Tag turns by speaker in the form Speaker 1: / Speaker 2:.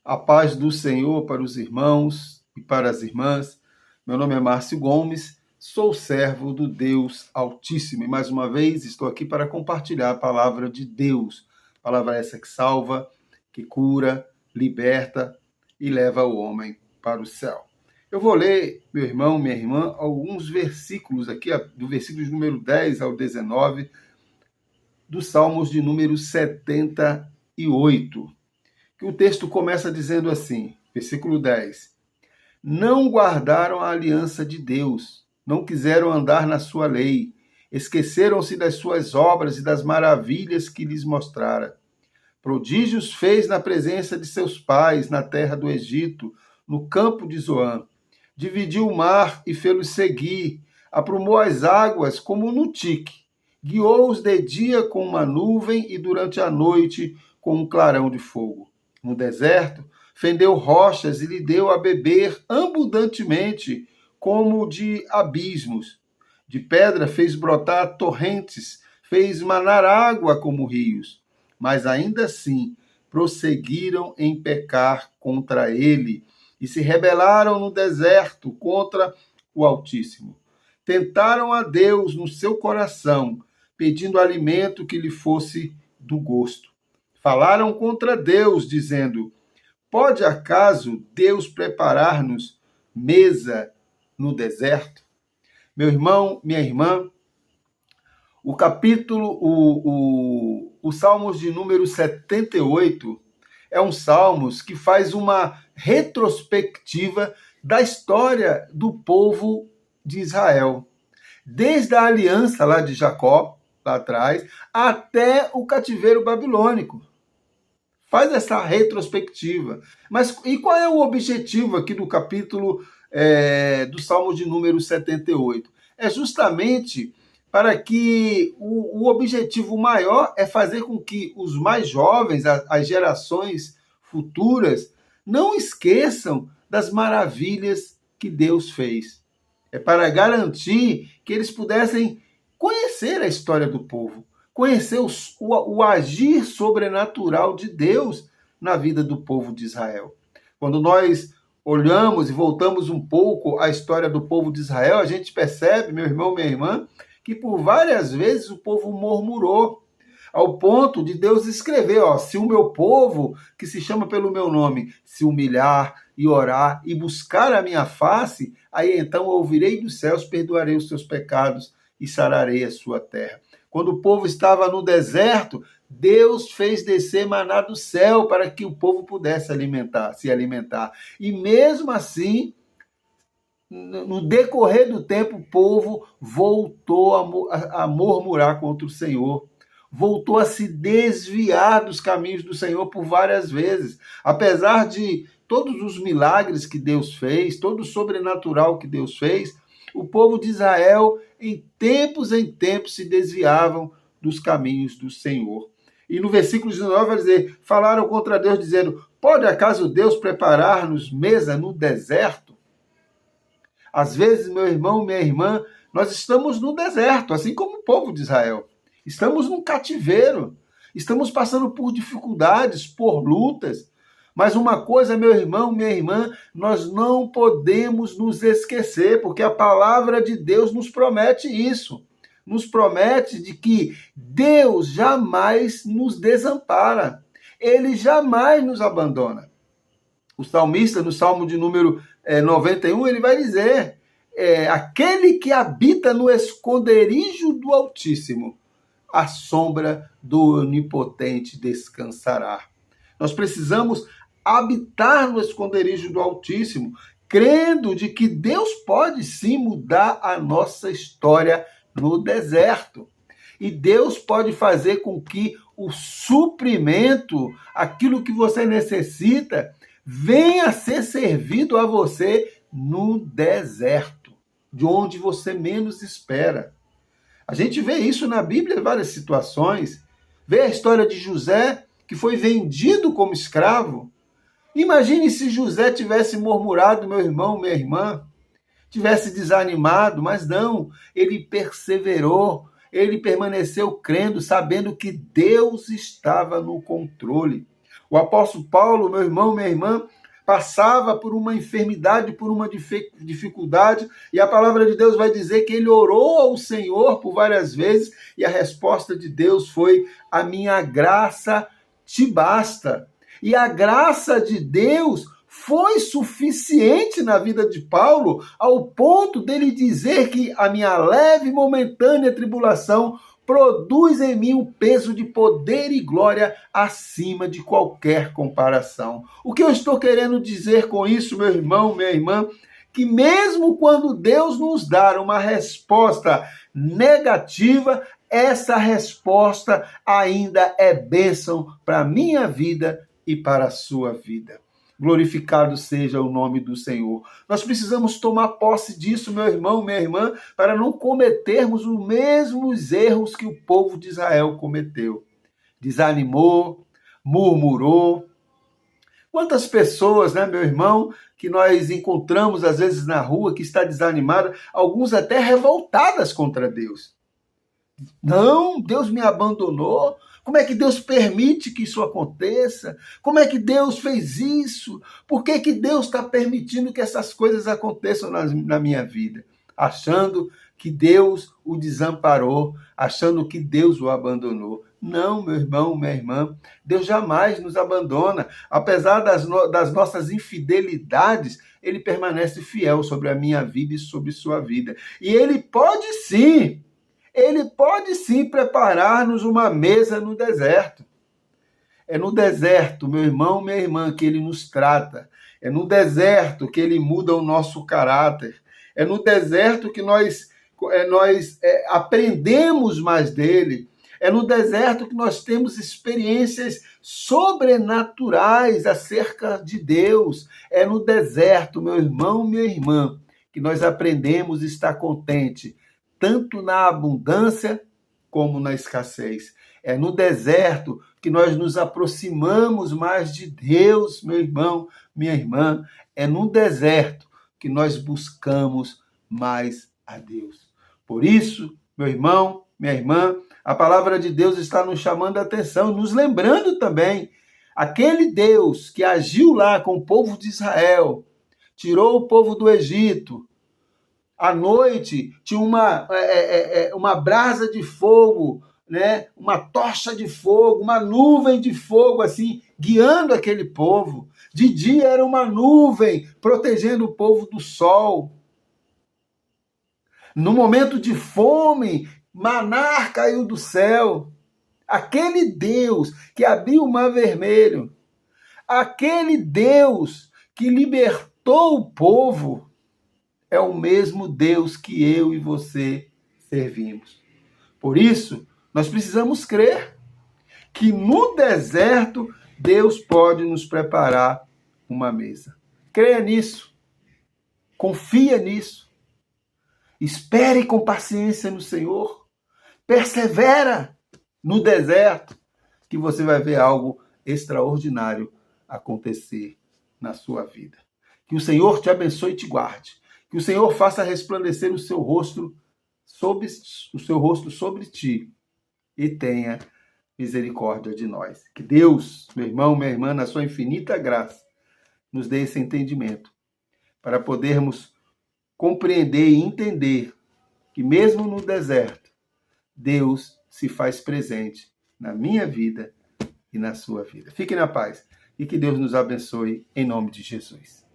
Speaker 1: A paz do Senhor para os irmãos e para as irmãs. Meu nome é Márcio Gomes, sou servo do Deus Altíssimo e mais uma vez estou aqui para compartilhar a palavra de Deus. Palavra essa que salva, que cura, liberta e leva o homem para o céu. Eu vou ler, meu irmão, minha irmã, alguns versículos aqui, do versículo de número 10 ao 19, dos Salmos de número 78. Que o texto começa dizendo assim, versículo 10. Não guardaram a aliança de Deus, não quiseram andar na sua lei, esqueceram-se das suas obras e das maravilhas que lhes mostrara. Prodígios fez na presença de seus pais, na terra do Egito, no campo de Zoã. Dividiu o mar e fê-los seguir, aprumou as águas como no tique, guiou-os de dia com uma nuvem e durante a noite com um clarão de fogo. No deserto, fendeu rochas e lhe deu a beber abundantemente, como de abismos. De pedra fez brotar torrentes, fez manar água como rios. Mas ainda assim prosseguiram em pecar contra ele e se rebelaram no deserto contra o Altíssimo. Tentaram a Deus no seu coração, pedindo alimento que lhe fosse do gosto. Falaram contra Deus, dizendo: pode acaso Deus preparar-nos mesa no deserto? Meu irmão, minha irmã, o capítulo, o Salmos de número 78 é um Salmos que faz uma retrospectiva da história do povo de Israel. Desde a aliança lá de Jacó, lá atrás, até o cativeiro babilônico. Faz essa retrospectiva. Mas e qual é o objetivo aqui do capítulo do Salmo de número 78? É justamente para que o objetivo maior é fazer com que os mais jovens, as gerações futuras, não esqueçam das maravilhas que Deus fez. É para garantir que eles pudessem conhecer a história do povo, conhecer o agir sobrenatural de Deus na vida do povo de Israel. Quando nós olhamos e voltamos um pouco à história do povo de Israel, a gente percebe, meu irmão, minha irmã, que por várias vezes o povo murmurou, ao ponto de Deus escrever, se o meu povo, que se chama pelo meu nome, se humilhar e orar e buscar a minha face, aí então ouvirei dos céus, perdoarei os seus pecados e sararei a sua terra. Quando o povo estava no deserto, Deus fez descer maná do céu para que o povo pudesse se alimentar. E mesmo assim, no decorrer do tempo, o povo voltou a murmurar contra o Senhor. Voltou a se desviar dos caminhos do Senhor por várias vezes. Apesar de todos os milagres que Deus fez, todo o sobrenatural que Deus fez, o povo de Israel, em tempos se desviavam dos caminhos do Senhor. E no versículo 19 vai dizer, falaram contra Deus, dizendo, pode acaso Deus preparar-nos mesa no deserto? Às vezes, meu irmão, minha irmã, nós estamos no deserto, assim como o povo de Israel. Estamos num cativeiro, estamos passando por dificuldades, por lutas. Mas uma coisa, meu irmão, minha irmã, nós não podemos nos esquecer, porque a palavra de Deus nos promete isso. Nos promete de que Deus jamais nos desampara. Ele jamais nos abandona. O salmista, no Salmo de número 91, ele vai dizer, aquele que habita no esconderijo do Altíssimo, à sombra do Onipotente descansará. Nós precisamos habitar no esconderijo do Altíssimo, crendo de que Deus pode sim mudar a nossa história no deserto. E Deus pode fazer com que o suprimento, aquilo que você necessita, venha a ser servido a você no deserto, de onde você menos espera. A gente vê isso na Bíblia em várias situações. Vê a história de José, que foi vendido como escravo. Imagine se José tivesse murmurado, meu irmão, minha irmã, tivesse desanimado, mas não, ele perseverou, ele permaneceu crendo, sabendo que Deus estava no controle. O apóstolo Paulo, meu irmão, minha irmã, passava por uma enfermidade, por uma dificuldade, e a palavra de Deus vai dizer que ele orou ao Senhor por várias vezes, e a resposta de Deus foi: a minha graça te basta. E a graça de Deus foi suficiente na vida de Paulo, ao ponto dele dizer que a minha leve e momentânea tribulação produz em mim um peso de poder e glória acima de qualquer comparação. O que eu estou querendo dizer com isso, meu irmão, minha irmã? Que mesmo quando Deus nos dá uma resposta negativa, essa resposta ainda é bênção para a minha vida e para a sua vida. Glorificado seja o nome do Senhor. Nós precisamos tomar posse disso, meu irmão, minha irmã, para não cometermos os mesmos erros que o povo de Israel cometeu. Desanimou, murmurou. Quantas pessoas, né, meu irmão, que nós encontramos às vezes na rua, que está desanimada, alguns até revoltadas contra Deus. Não, Deus me abandonou. Como é que Deus permite que isso aconteça? Como é que Deus fez isso? Por que que Deus está permitindo que essas coisas aconteçam na minha vida? Achando que Deus o desamparou, achando que Deus o abandonou. Não, meu irmão, minha irmã, Deus jamais nos abandona. Apesar das nossas infidelidades, Ele permanece fiel sobre a minha vida e sobre sua vida. E Ele pode sim preparar-nos uma mesa no deserto. É no deserto, meu irmão, minha irmã, que Ele nos trata. É no deserto que Ele muda o nosso caráter. É no deserto que nós aprendemos mais dEle. É no deserto que nós temos experiências sobrenaturais acerca de Deus. É no deserto, meu irmão, minha irmã, que nós aprendemos a estar contente, tanto na abundância como na escassez. É no deserto que nós nos aproximamos mais de Deus, meu irmão, minha irmã. É no deserto que nós buscamos mais a Deus. Por isso, meu irmão, minha irmã, a palavra de Deus está nos chamando a atenção, nos lembrando também, aquele Deus que agiu lá com o povo de Israel, tirou o povo do Egito. À noite tinha uma brasa de fogo, né? Uma tocha de fogo, uma nuvem de fogo, assim, guiando aquele povo. De dia era uma nuvem protegendo o povo do sol. No momento de fome, maná caiu do céu. Aquele Deus que abriu o mar vermelho, aquele Deus que libertou o povo, é o mesmo Deus que eu e você servimos. Por isso, nós precisamos crer que no deserto Deus pode nos preparar uma mesa. Creia nisso. Confia nisso. Espere com paciência no Senhor. Persevera no deserto, que você vai ver algo extraordinário acontecer na sua vida. Que o Senhor te abençoe e te guarde. Que o Senhor faça resplandecer o seu rosto sobre ti e tenha misericórdia de nós. Que Deus, meu irmão, minha irmã, na sua infinita graça, nos dê esse entendimento para podermos compreender e entender que mesmo no deserto, Deus se faz presente na minha vida e na sua vida. Fique na paz e que Deus nos abençoe em nome de Jesus.